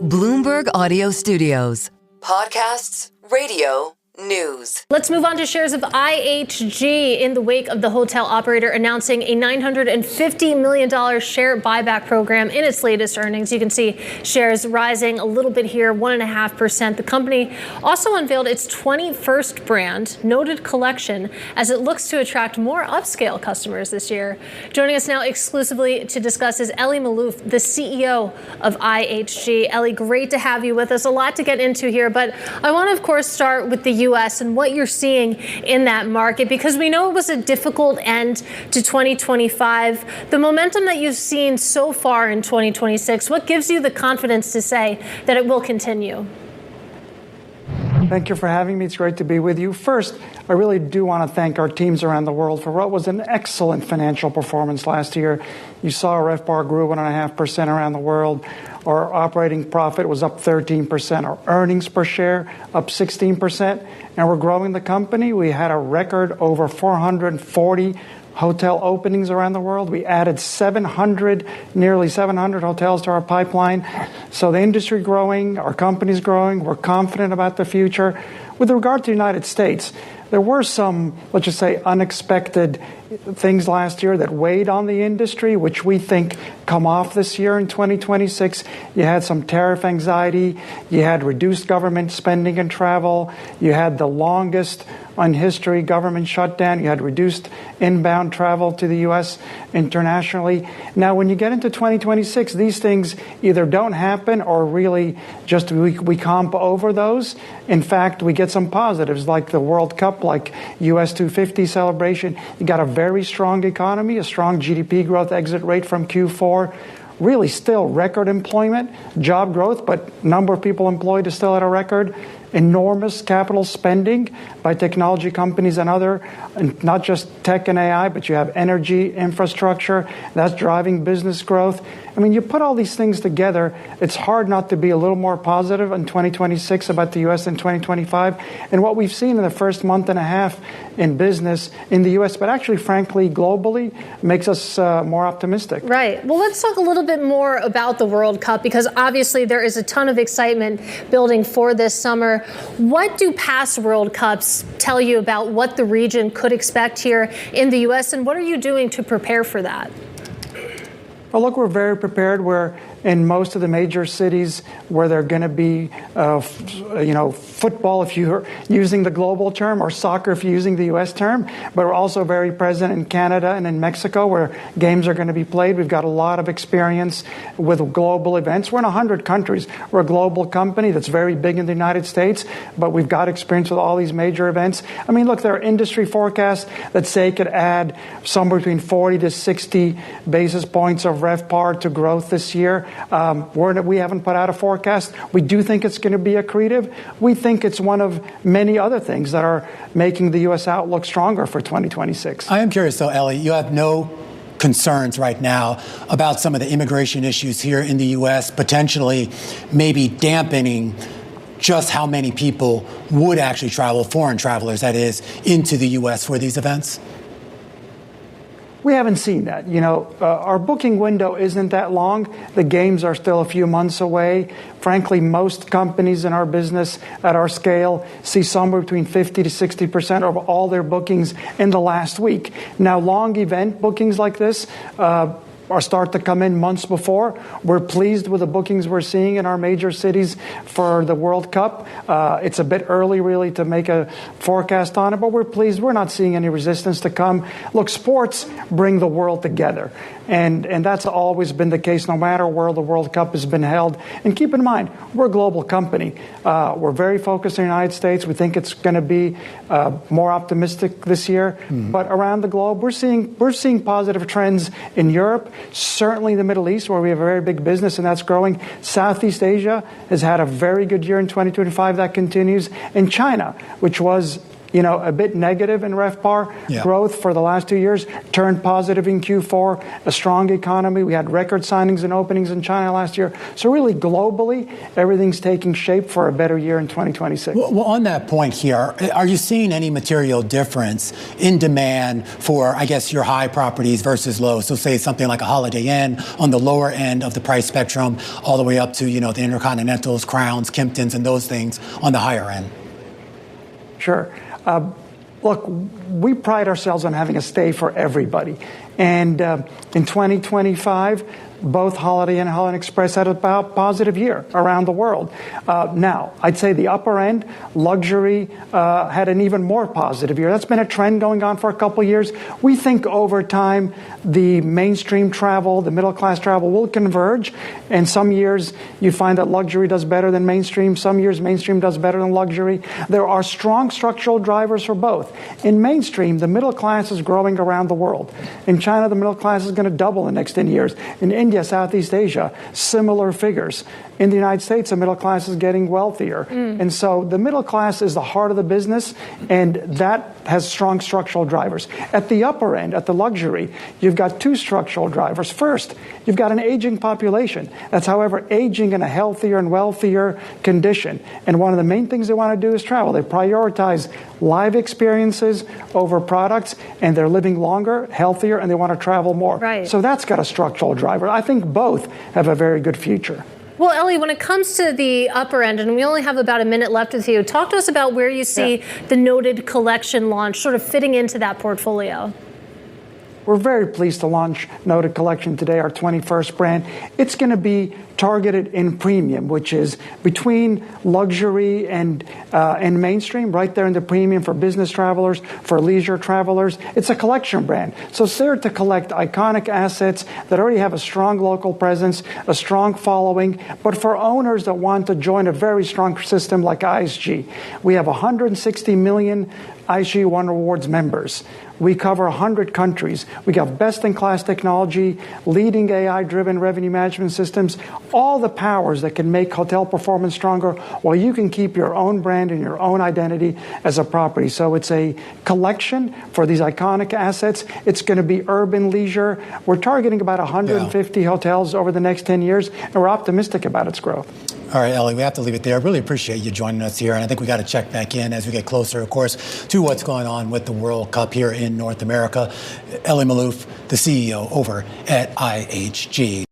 Bloomberg Audio Studios. Podcasts, radio, news. Let's move on to shares of IHG in the wake of the hotel operator announcing a $950 million share buyback program in its latest earnings. You can see shares rising a little bit here, 1.5%. The company also unveiled its 21st brand, Noted Collection, as it looks to attract more upscale customers this year. Joining us now exclusively to discuss is Elie Maalouf, the CEO of IHG. Elie, great to have you with us. A lot to get into here, but I want to, of course, start with the U.S. and what you're seeing in that market, because we know it was a difficult end to 2025. The momentum that you've seen so far in 2026, what gives you the confidence to say that it will continue? Thank you for having me. It's great to be with you. First, I really do want to thank our teams around the world for what was an excellent financial performance last year. You saw our RevPAR grew 1.5% around the world. Our operating profit was up 13%. Our earnings per share up 16%. And we're growing the company. We had a record over 440 hotel openings around the world. We added nearly 700 hotels to our pipeline. So the industry growing, our company's growing. We're confident about the future. With regard to the United States, there were some, let's just say, unexpected things last year that weighed on the industry, which we think come off this year in 2026. You had some tariff anxiety. You had reduced government spending and travel. You had the longest in history government shutdown. You had reduced inbound travel to the U.S. internationally. Now, when you get into 2026, these things either don't happen or really just we comp over those. In fact, we get some positives like the World Cup, like U.S. 250 celebration. You got a very strong economy, a strong GDP growth exit rate from Q4. Really still record employment, job growth, but number of people employed is still at a record. Enormous capital spending by technology companies and not just tech and AI, but you have energy, infrastructure, that's driving business growth. I mean, you put all these things together, it's hard not to be a little more positive in 2026 about the U.S. than 2025. And what we've seen in the first month and a half in business in the U.S., but actually, frankly, globally, makes us more optimistic. Right. Well, let's talk a little bit more about the World Cup, because obviously there is a ton of excitement building for this summer. What do past World Cups tell you about what the region could expect here in the U.S., and what are you doing to prepare for that? Well, look, we're very prepared. We're in most of the major cities where they're going to be, football if you're using the global term, or soccer if you're using the U.S. term. But we're also very present in Canada and in Mexico where games are going to be played. We've got a lot of experience with global events. We're in 100 countries. We're a global company that's very big in the United States, but we've got experience with all these major events. I mean, look, there are industry forecasts that say it could add somewhere between 40 to 60 basis points of RevPAR to growth this year. We haven't put out a forecast. We do think it's going to be accretive. We think it's one of many other things that are making the U.S. outlook stronger for 2026. I am curious, though, Elie, you have no concerns right now about some of the immigration issues here in the U.S. potentially maybe dampening just how many people would actually travel, foreign travelers, that is, into the U.S. for these events? We haven't seen that. Our booking window isn't that long. The games are still a few months away. Frankly, most companies in our business at our scale see somewhere between 50 to 60% of all their bookings in the last week. Now, long event bookings like this start to come in months before. We're pleased with the bookings we're seeing in our major cities for the World Cup. It's a bit early, really, to make a forecast on it, but we're pleased. We're not seeing any resistance to come. Look, sports bring the world together, and that's always been the case, no matter where the World Cup has been held. And keep in mind, we're a global company. We're very focused in the United States. We think it's going to be more optimistic this year. But around the globe, we're seeing positive trends in Europe. Certainly the Middle East, where we have a very big business, and that's growing. Southeast Asia has had a very good year in 2025. That continues. And China, which was a bit negative in RevPAR growth for the last 2 years, turned positive in Q4, a strong economy. We had record signings and openings in China last year. So really, globally, everything's taking shape for a better year in 2026. Well, on that point here, are you seeing any material difference in demand for, I guess, your high properties versus low? So say something like a Holiday Inn on the lower end of the price spectrum, all the way up to, the InterContinentals, Crowns, Kimptons, and those things on the higher end. Sure. Look, we pride ourselves on having a stay for everybody. And in 2025, both Holiday Inn and Holiday Inn Express had a positive year around the world. Now, I'd say the upper end, luxury, had an even more positive year. That's been a trend going on for a couple of years. We think over time, the mainstream travel, the middle-class travel will converge. And some years, you find that luxury does better than mainstream. Some years, mainstream does better than luxury. There are strong structural drivers for both. In mainstream, the middle class is growing around the world. In China, the middle class is going to double in the next 10 years. In India, Southeast Asia, similar figures. In the United States, the middle class is getting wealthier. And so the middle class is the heart of the business, and that has strong structural drivers. At the upper end, at the luxury, you've got two structural drivers. First, you've got an aging population that's, however, aging in a healthier and wealthier condition. And one of the main things they want to do is travel. They prioritize live experiences over products, and they're living longer, healthier, and they want to travel more. Right. So that's got a structural driver. I think both have a very good future. Well, Elie, when it comes to the upper end, and we only have about a minute left with you, talk to us about where you see the Noted Collection launch sort of fitting into that portfolio. We're very pleased to launch Noted Collection today, our 21st brand. It's going to be targeted in premium, which is between luxury and mainstream, right there in the premium for business travelers, for leisure travelers. It's a collection brand. So it's there to collect iconic assets that already have a strong local presence, a strong following, but for owners that want to join a very strong system like ISG. We have 160 million ISG One Rewards members. We cover 100 countries. We got best-in-class technology, leading AI-driven revenue management systems, all the powers that can make hotel performance stronger while you can keep your own brand and your own identity as a property. So it's a collection for these iconic assets. It's going to be urban leisure. We're targeting about 150 hotels over the next 10 years, and we're optimistic about its growth. All right, Elie, we have to leave it there. I really appreciate you joining us here, and I think we got to check back in as we get closer, of course, to what's going on with the World Cup here in North America. Elie Maalouf, the CEO over at IHG.